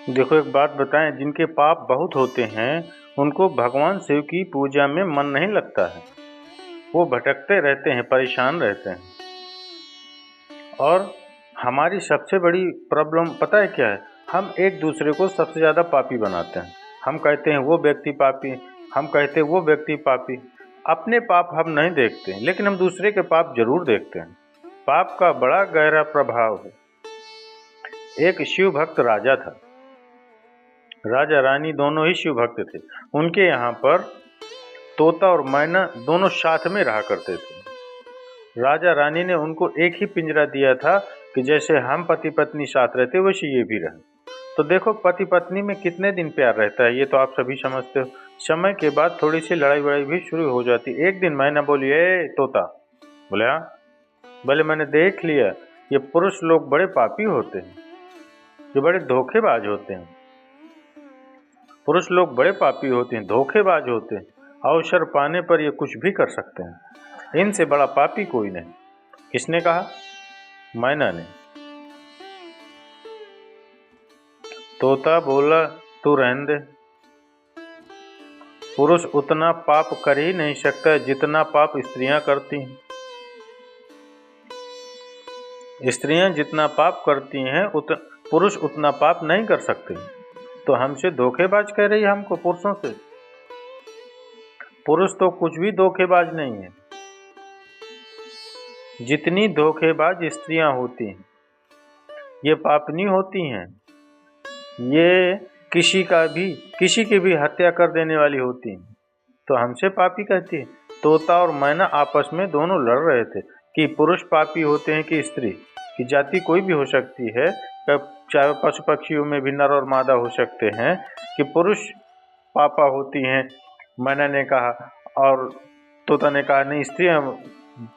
देखो एक बात बताएं, जिनके पाप बहुत होते हैं उनको भगवान शिव की पूजा में मन नहीं लगता है। वो भटकते रहते हैं, परेशान रहते हैं। और हमारी सबसे बड़ी प्रॉब्लम पता है क्या है? हम एक दूसरे को सबसे ज़्यादा पापी बनाते हैं। हम कहते हैं वो व्यक्ति पापी, हम कहते हैं वो व्यक्ति पापी। अपने पाप हम नहीं देखते, लेकिन हम दूसरे के पाप जरूर देखते हैं। पाप का बड़ा गहरा प्रभाव है। एक शिव भक्त राजा था। राजा रानी दोनों ही शिव भक्त थे। उनके यहाँ पर तोता और मैना दोनों साथ में रहा करते थे। राजा रानी ने उनको एक ही पिंजरा दिया था कि जैसे हम पति पत्नी साथ रहते वैसे ये भी रहे। तो देखो पति पत्नी में कितने दिन प्यार रहता है, ये तो आप सभी समझते हो। समय के बाद थोड़ी सी लड़ाई वड़ाई भी शुरू हो जाती। एक दिन मैना बोली, ए तोता। बोले हाँ। बोले मैंने देख लिया, ये पुरुष लोग बड़े पापी होते हैं, ये बड़े धोखेबाज होते हैं। पुरुष लोग बड़े पापी होते हैं, धोखेबाज होते हैं। अवसर पाने पर ये कुछ भी कर सकते हैं। इनसे बड़ा पापी कोई नहीं। किसने कहा? मैना ने। तोता बोला, तू रहने दे। पुरुष उतना पाप कर ही नहीं सकता जितना पाप स्त्रियां करती हैं। स्त्रियां जितना पाप करती हैं पुरुष उतना पाप नहीं कर सकते। तो हमसे धोखेबाज कह रही है हमको पुरुषों से? पुरुष तो कुछ भी धोखेबाज नहीं है। जितनी धोखेबाज स्त्रियां होती हैं ये पापनी होती हैं। ये किसी की भी हत्या कर देने वाली होती हैं। तो हमसे पापी कहती है। तोता और मैना आपस में दोनों लड़ रहे थे कि पुरुष पापी होते हैं कि स्त्री। की जाति कोई भी हो सकती है, चाहे पशु पक्षियों में भी नर और मादा हो सकते हैं। कि पुरुष पापा होती हैं, मैना ने कहा, और तोता ने कहा नहीं, स्त्रियां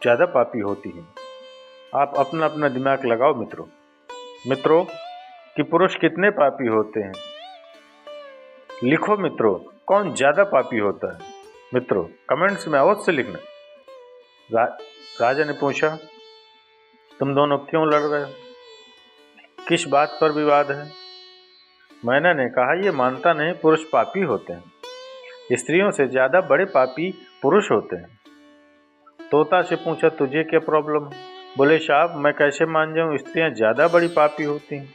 ज़्यादा पापी होती हैं। आप अपना अपना दिमाग लगाओ मित्रों कि पुरुष कितने पापी होते हैं। लिखो मित्रों, कौन ज़्यादा पापी होता है? मित्रों कमेंट्स में अवश्य लिखना। राजा ने पूछा, तुम दोनों क्यों लड़ रहे हो? किस बात पर विवाद है? मैना ने कहा, ये मानता नहीं पुरुष पापी होते हैं। स्त्रियों से ज़्यादा बड़े पापी पुरुष होते हैं। तोता से पूछा, तुझे क्या प्रॉब्लम है? बोले साहब, मैं कैसे मान जाऊं स्त्रियां ज़्यादा बड़ी पापी होती हैं?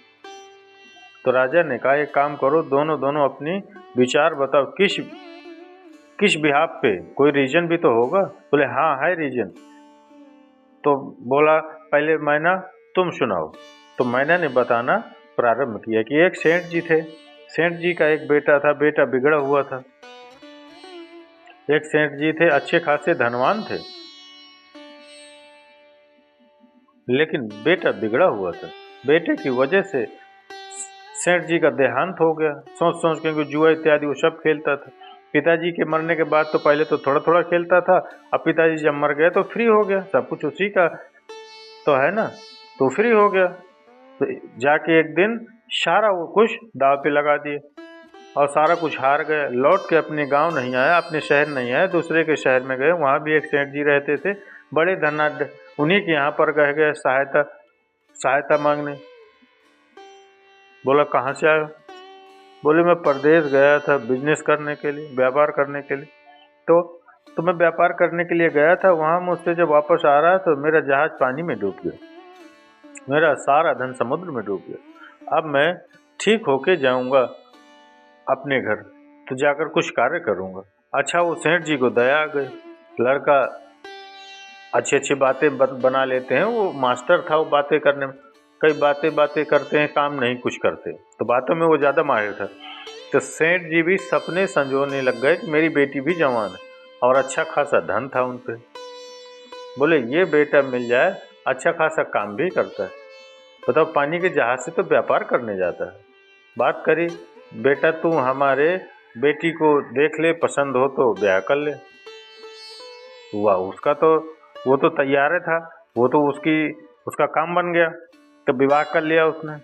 तो राजा ने कहा, एक काम करो, दोनों अपनी विचार बताओ, किस बिहाफ पे, कोई रीजन भी तो होगा। बोले हाँ है रीजन। तो बोला, पहले मैना तुम सुनाओ। तो मैना ने बताना प्रारंभ किया कि एक सेठ जी थे। सेठ जी का एक बेटा था, बेटा बिगड़ा हुआ था। एक सेठ जी थे, अच्छे खासे धनवान थे, लेकिन बेटा बिगड़ा हुआ था। बेटे की वजह से सेठ जी का देहांत हो गया। सोच के जुआ इत्यादि वो सब खेलता था। पिताजी के मरने के बाद तो पहले तो थोड़ा थोड़ा खेलता था, अब पिताजी जब मर गए तो फ्री हो गया, सब कुछ उसी का तो है ना, तो फ्री हो गया। तो जाके एक दिन सारा वो कुछ दाव पे लगा दिए और सारा कुछ हार गए। लौट के अपने गांव नहीं आया, अपने शहर नहीं आया, दूसरे के शहर में गए। वहाँ भी एक सेठ जी रहते थे, बड़े धनाढ्य। उन्हीं के यहाँ पर गए सहायता मांगने। बोला कहाँ से आए? बोले मैं परदेश गया था बिजनेस करने के लिए, व्यापार करने के लिए। तो मैं व्यापार करने के लिए गया था, वहाँ मुझसे जब वापस आ रहा तो मेरा जहाज पानी में डूब गया, मेरा सारा धन समुद्र में डूब गया। अब मैं ठीक होके जाऊंगा अपने घर, तो जाकर कुछ कार्य करूंगा। अच्छा, वो सेठ जी को दया आ गई। लड़का अच्छी बातें बना लेते हैं, वो मास्टर था वो बातें करने में। कई बातें करते हैं, काम नहीं कुछ करते, तो बातों में वो ज़्यादा माहिर था। तो सेठ जी भी सपने संजोने लग गए कि मेरी बेटी भी जवान है और अच्छा खासा धन था उन पे। बोले ये बेटा मिल जाए, अच्छा खासा काम भी करता है। बताओ, पानी के जहाज से तो व्यापार करने जाता है। बात करी, बेटा तू हमारे बेटी को देख ले, पसंद हो तो ब्याह कर ले। हुआ उसका तो वो तो तैयार था, वो तो उसका काम बन गया, तो विवाह कर लिया उसने।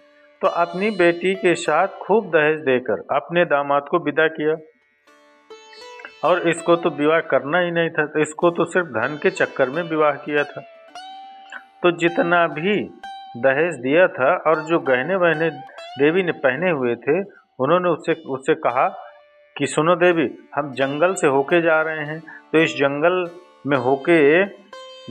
तो अपनी बेटी के साथ खूब दहेज देकर अपने दामाद को विदा किया। और इसको तो विवाह करना ही नहीं था, तो इसको तो सिर्फ धन के चक्कर में विवाह किया था। तो जितना भी दहेज दिया था और जो गहने वहने देवी ने पहने हुए थे, उन्होंने उससे कहा कि सुनो देवी, हम जंगल से होके जा रहे हैं, तो इस जंगल में होके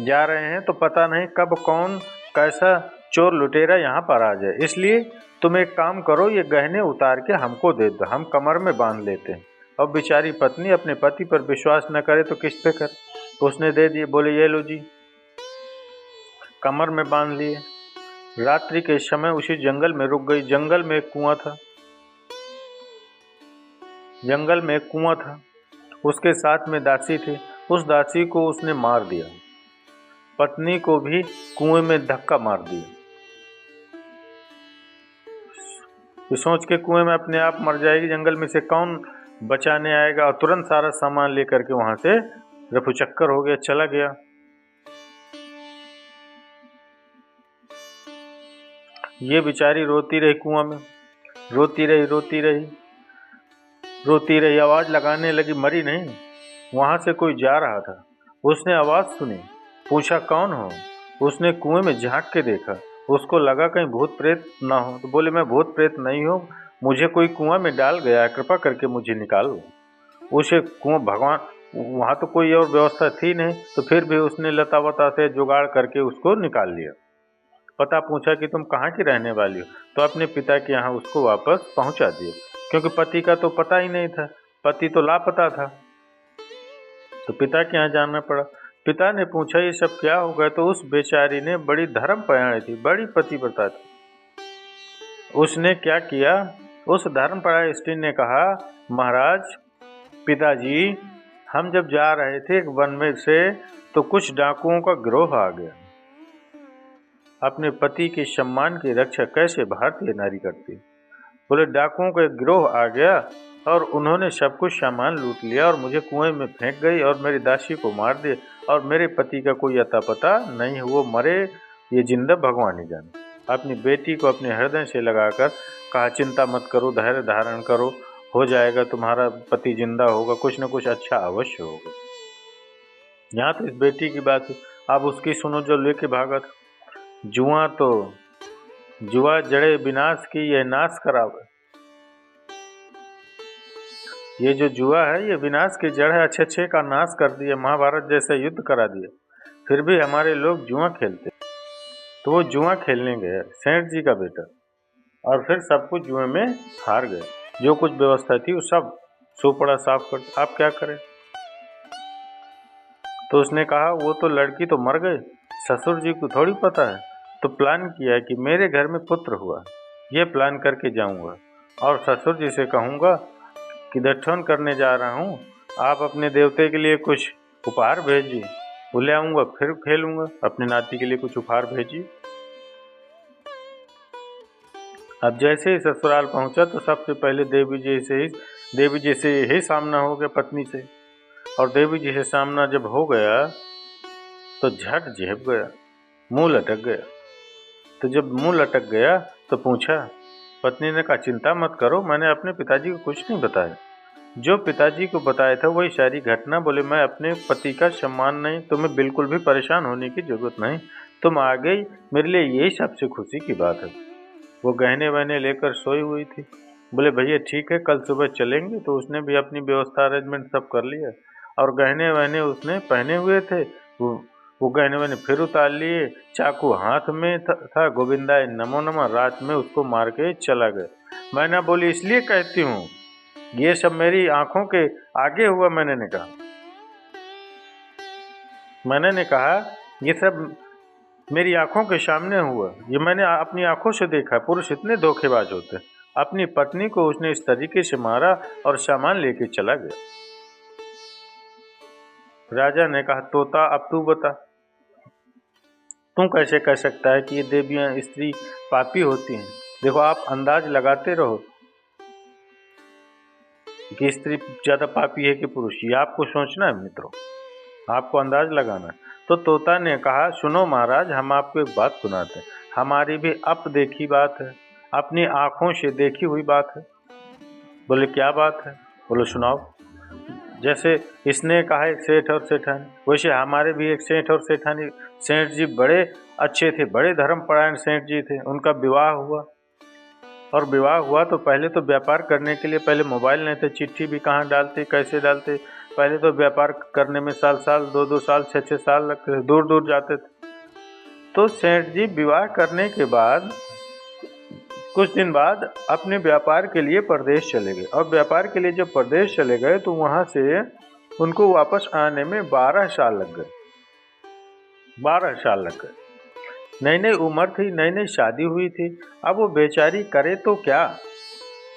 जा रहे हैं तो पता नहीं कब कौन कैसा चोर लुटेरा यहाँ पर आ जाए, इसलिए तुम एक काम करो, ये गहने उतार के हमको दे दो, हम कमर में बांध लेते हैं। अब बेचारी पत्नी अपने पति पर विश्वास न करे तो किस पे करे, उसने दे दिए। बोले ये लो जी, कमर में बांध लिए। रात्रि के समय उसी जंगल में रुक गई। जंगल में एक कुआं था, जंगल में एक कुआं था, उसके साथ में दासी थी। उस दासी को उसने मार दिया, पत्नी को भी कुएं में धक्का मार दिया। सोच के कुएं में अपने आप मर जाएगी, जंगल में से कौन बचाने आएगा। और तुरंत सारा सामान लेकर के वहां से रफूचक्कर हो गया, चला गया। ये बेचारी रोती रही कुआं में, रोती रही रोती रही रोती रही, आवाज लगाने लगी, मरी नहीं। वहां से कोई जा रहा था, उसने आवाज सुनी, पूछा कौन हो। उसने कुएं में झांक के देखा, उसको लगा कहीं भूत प्रेत ना हो, तो बोले मैं भूत प्रेत नहीं हूँ, मुझे कोई कुआं में डाल गया, कृपा करके मुझे निकालो। उसे कुआं, भगवान वहां तो कोई और व्यवस्था थी नहीं, तो फिर भी उसने लता वता से जुगाड़ करके उसको निकाल लिया। पता पूछा कि तुम कहाँ की रहने वाली हो, तो अपने पिता के यहाँ उसको वापस पहुंचा दिया, क्योंकि पति का तो पता ही नहीं था, पति तो लापता था, तो पिता के यहाँ जाना पड़ा। पिता ने पूछा ये सब क्या हो गया, तो उस बेचारी ने, बड़ी धर्मपरायण थी, बड़ी पतिव्रता थी, उसने क्या किया, उस धर्मपरायण स्त्री ने कहा महाराज पिताजी, हम जब जा रहे थे एक वन में से, तो कुछ डाकुओं का गिरोह आ गया। अपने पति के सम्मान की रक्षा कैसे भारतीय नारी करती। बोले डाकुओं का एक गिरोह आ गया और उन्होंने सब कुछ सामान लूट लिया और मुझे कुएं में फेंक गई और मेरी दासी को मार दिया, और मेरे पति का कोई अता पता नहीं, वो मरे ये जिंदा भगवान ही जाने। अपनी बेटी को अपने हृदय से लगाकर कहा चिंता मत करो, धैर्य धारण करो, हो जाएगा, तुम्हारा पति जिंदा होगा, कुछ न कुछ अच्छा अवश्य होगा। यहाँ तो इस बेटी की बात है, अब उसकी सुनो जो लेके भागा था। जुआ जड़े विनाश की, यह नाश करावे। ये जो जुआ है ये विनाश की जड़ है, अच्छे अच्छे का नाश कर दिया, महाभारत जैसा युद्ध करा दिया, फिर भी हमारे लोग जुआ खेलते। तो वो जुआ खेलने गया सेठ जी का बेटा, और फिर सब कुछ जुए में हार गए, जो कुछ व्यवस्था थी वो सब सोपड़ा साफ कर। आप क्या करें। तो उसने कहा वो तो लड़की तो मर गई, ससुर जी को थोड़ी पता है, तो प्लान किया कि मेरे घर में पुत्र हुआ, ये प्लान करके जाऊंगा और ससुर जी से कहूँगा कि दक्षिण करने जा रहा हूँ, आप अपने देवते के लिए कुछ उपहार भेजिए, वो ले आऊँगा, फिर खेलूँगा, अपने नाती के लिए कुछ उपहार भेजिए। अब जैसे ही ससुराल पहुँचा तो सबसे पहले देवी जी से ही सामना हो गया पत्नी से, और देवी जी से सामना जब हो गया तो झट झेप गया, मुंह लटक गया। तो जब मुंह लटक गया तो पूछा, पत्नी ने कहा चिंता मत करो, मैंने अपने पिताजी को कुछ नहीं बताया, जो पिताजी को बताया था वही सारी घटना। बोले मैं अपने पति का सम्मान नहीं, तुम्हें बिल्कुल भी परेशान होने की जरूरत नहीं, तुम आ गई, मेरे लिए यही सबसे खुशी की बात है। वो गहने वहने लेकर सोई हुई थी। बोले भैया ठीक है, कल सुबह चलेंगे। तो उसने भी अपनी व्यवस्था अरेंजमेंट सब कर लिया, और गहने वहने उसने पहने हुए थे, वो गहने वहने फिर उतार लिए, चाकू हाथ में था, गोविंदाय नमो नमः, रात में उसको मार के चला गया। मैं ना बोली इसलिए कहती हूँ ये सब मेरी आंखों के आगे हुआ। मैंने ने कहा ये सब मेरी आंखों के सामने हुआ, ये मैंने अपनी आंखों से देखा। पुरुष इतने धोखेबाज होते हैं। अपनी पत्नी को उसने इस तरीके से मारा और सामान लेके चला गया। राजा ने कहा तोता अब तू बता, तू कैसे कह सकता है कि ये देवियां स्त्री पापी होती हैं। देखो आप अंदाज लगाते रहो कि स्त्री ज्यादा पापी है कि पुरुष, ये आपको सोचना है मित्रों, आपको अंदाज लगाना है। तो तोता ने कहा सुनो महाराज, हम आपको एक बात सुनाते हैं, हमारी भी देखी बात है, अपनी आंखों से देखी हुई बात है। बोले क्या बात है, बोले सुनाओ। जैसे इसने कहा एक सेठ और सेठानी, वैसे हमारे भी एक सेठ और सेठानी। सेठ जी बड़े अच्छे थे, बड़े धर्मपरायण सेठ जी थे, उनका विवाह हुआ। और विवाह हुआ तो पहले तो व्यापार करने के लिए पहले मोबाइल नहीं थे, चिट्ठी भी कहाँ डालते, कैसे डालते। पहले तो व्यापार करने में साल साल, 2-2 साल, 6-6 साल लगते थे, दूर दूर जाते थे। तो सेठ जी विवाह करने के बाद कुछ दिन बाद अपने व्यापार के लिए परदेश चले गए, और व्यापार के लिए जब परदेश चले गए तो वहाँ से उनको वापस आने में 12 साल लग गए। 12 साल लग गए। नई नई उम्र थी, नई नई शादी हुई थी। अब वो बेचारी करे तो क्या,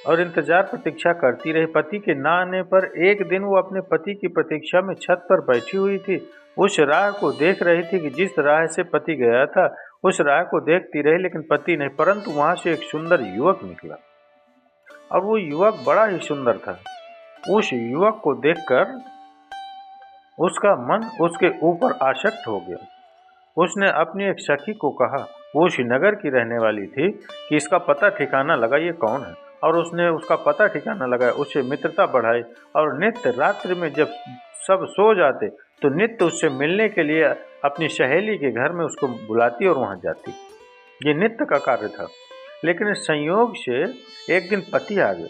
और इंतजार प्रतीक्षा करती रही पति के ना आने पर। एक दिन वो अपने पति की प्रतीक्षा में छत पर बैठी हुई थी, उस राह को देख रही थी कि जिस राह से पति गया था, उस राह को देखती रही, लेकिन पति नहीं। परंतु वहां से एक सुंदर युवक निकला, और वो युवक बड़ा ही सुंदर था। उस युवक को देखकर उसका मन उसके ऊपर आसक्त हो गया। उसने अपनी एक सखी को कहा, वो श्रीनगर की रहने वाली थी, कि इसका पता ठिकाना लगा, ये कौन है। और उसने उसका पता ठिकाना लगाया, उससे मित्रता बढ़ाई, और नित्य रात्रि में जब सब सो जाते तो नित्य उससे मिलने के लिए अपनी सहेली के घर में उसको बुलाती और वहां जाती। ये नित्य का कार्य था। लेकिन इस संयोग से एक दिन पति आ गया,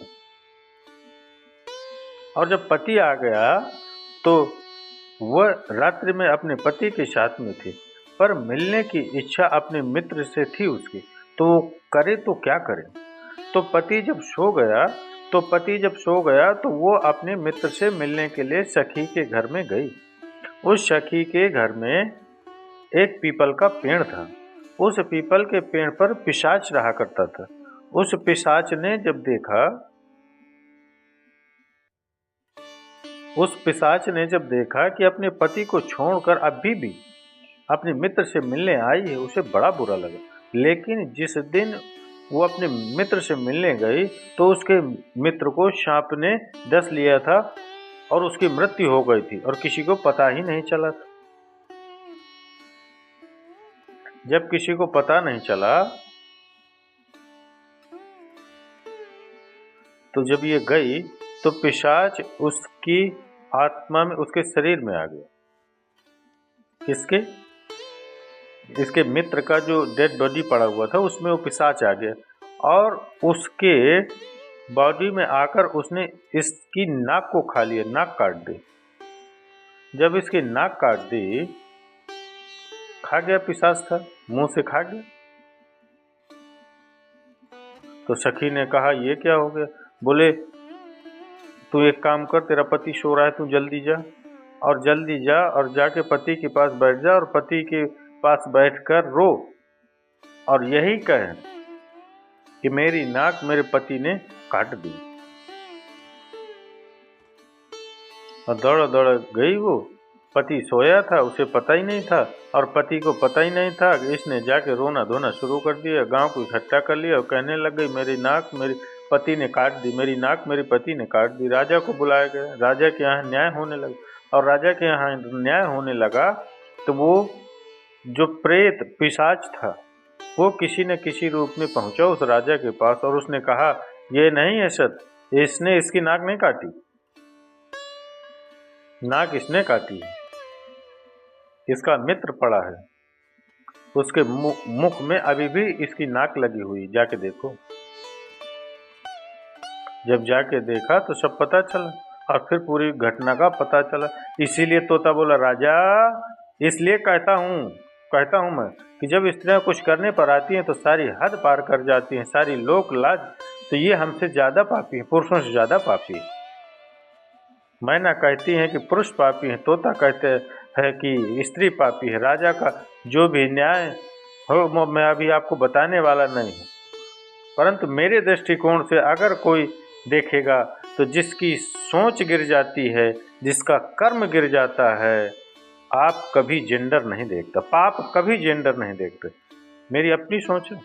और जब पति आ गया तो वह रात्रि में अपने पति के साथ में थी, पर मिलने की इच्छा अपने मित्र से थी उसकी, तो वो करे तो क्या करे। तो पति जब सो गया तो वो अपने मित्र से मिलने के लिए सखी के घर में गई। उस सखी के घर में एक पीपल का पेड़ था। उस पीपल के पेड़ पर पिशाच रहा करता था। उस पिशाच ने जब देखा कि अपने पति को छोड़कर अभी भी अपने मित्र से मिलने आई है, उसे बड़ा बुरा लगा। लेकिन जिस दिन वो अपने मित्र से मिलने गई तो उसके मित्र को सांप ने डस लिया था, और उसकी मृत्यु हो गई थी, और किसी को पता ही नहीं चला था। जब किसी को पता नहीं चला तो जब ये गई तो पिशाच उसकी आत्मा में, उसके शरीर में आ गया। इसके मित्र का जो डेड बॉडी पड़ा हुआ था उसमें वो पिशाच आ गया, और उसके बॉडी में आकर उसने इसकी नाक को खा लिया, नाक काट दी। जब इसकी नाक काट दी, खा गया, पिशाच था, मुंह से खा गया। तो सखी ने कहा, ये क्या हो गया। बोले, तू एक काम कर, तेरा पति सो रहा है, तू जल्दी जा और जाके पति के पास बैठ जा, और पति के पास बैठकर रो, और यही कहे कि मेरी नाक मेरे पति ने काट दी। और दौड़ दौड़ गई वो। पति सोया था, उसे पता ही नहीं था, और पति को पता ही नहीं था कि इसने जाके रोना धोना शुरू कर दिया। गांव को इकट्ठा कर लिया और कहने लग गई, मेरी नाक मेरी पति ने काट दी, मेरी नाक मेरे पति ने काट दी। राजा को बुलाया गया, राजा के यहाँ न्याय होने लगा, और राजा के यहाँ न्याय होने लगा तो वो जो प्रेत पिशाच था वो किसी न किसी रूप में पहुंचा उस राजा के पास, और उसने कहा, ये नहीं है सत्य, इसने इसकी नाक नहीं काटी, नाक इसने काटी है, इसका मित्र पड़ा है, उसके मुख में अभी भी इसकी नाक लगी हुई, जाके देखो। जब जाके देखा तो सब पता चला, और फिर पूरी घटना का पता चला। इसीलिए तोता बोला, राजा, इसलिए कहता हूँ मैं कि जब स्त्रियां कुछ करने पर आती हैं तो सारी हद पार कर जाती हैं, सारी लोक लाज, तो ये हमसे ज्यादा पापी है, पुरुषों से ज्यादा पापी है। मैना कहती है कि पुरुष पापी है, तोता कहते हैं कि स्त्री पापी है। राजा का जो भी न्याय हो मैं अभी आपको बताने वाला नहीं हूँ, परंतु मेरे दृष्टिकोण से अगर कोई देखेगा तो जिसकी सोच गिर जाती है, जिसका कर्म गिर जाता है, आप कभी जेंडर नहीं देखता, पाप कभी जेंडर नहीं देखते। मेरी अपनी सोच है,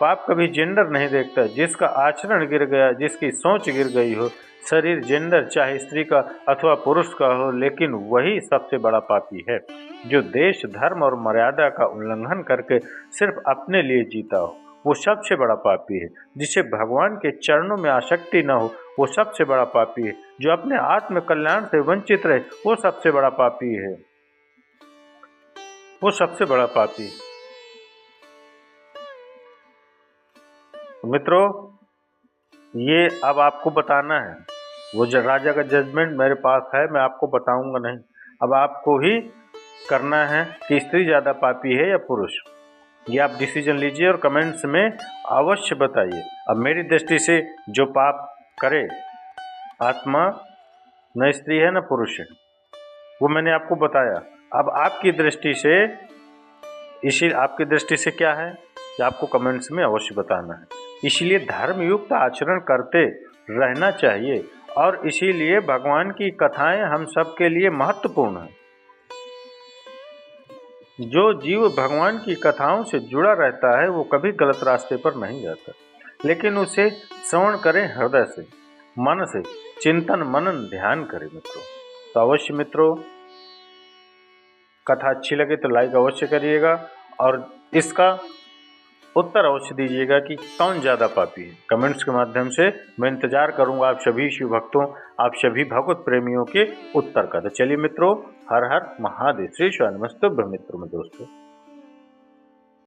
पाप कभी जेंडर नहीं देखता। जिसका आचरण गिर गया, जिसकी सोच गिर गई हो, शरीर जेंडर चाहे स्त्री का अथवा पुरुष का हो, लेकिन वही सबसे बड़ा पापी है जो देश धर्म और मर्यादा का उल्लंघन करके सिर्फ अपने लिए जीता हो, वो सबसे बड़ा पापी है। जिसे भगवान के चरणों में आसक्ति न हो, वो सबसे बड़ा पापी है। जो अपने आत्म कल्याण से वंचित रहे, वो सबसे बड़ा पापी है, वो सबसे बड़ा पापी। मित्रों, ये अब आपको बताना है। वो राजा का जजमेंट मेरे पास है, मैं आपको बताऊंगा नहीं। अब आपको ही करना है कि स्त्री ज़्यादा पापी है या पुरुष। ये आप डिसीजन लीजिए और कमेंट्स में अवश्य बताइए। अब मेरी दृष्टि से जो पाप करे, आत्मा न स्त्री है न पुरुष है, वो मैंने आपको बताया। अब आपकी दृष्टि से, आपकी दृष्टि से क्या है कि आपको कमेंट्स में अवश्य बताना है। इसीलिए धर्मयुक्त आचरण करते रहना चाहिए और इसीलिए भगवान की कथाएं हम सबके लिए महत्वपूर्ण हैं। जो जीव भगवान की कथाओं से जुड़ा रहता है वो कभी गलत रास्ते पर नहीं जाता, लेकिन उसे श्रवण करें हृदय से, मन से, चिंतन मनन ध्यान करें मित्रों। तो अवश्य मित्रों, कथा अच्छी लगे तो लाइक अवश्य करिएगा और इसका उत्तर अवश्य दीजिएगा कि कौन ज़्यादा पापी है। कमेंट्स के माध्यम से मैं इंतजार करूंगा आप सभी शिव भक्तों, आप सभी भगवत प्रेमियों के उत्तर का। तो चलिए मित्रों, हर हर महादेव। श्री शिवानमस्तुभ्यं मित्रों में दोस्तों।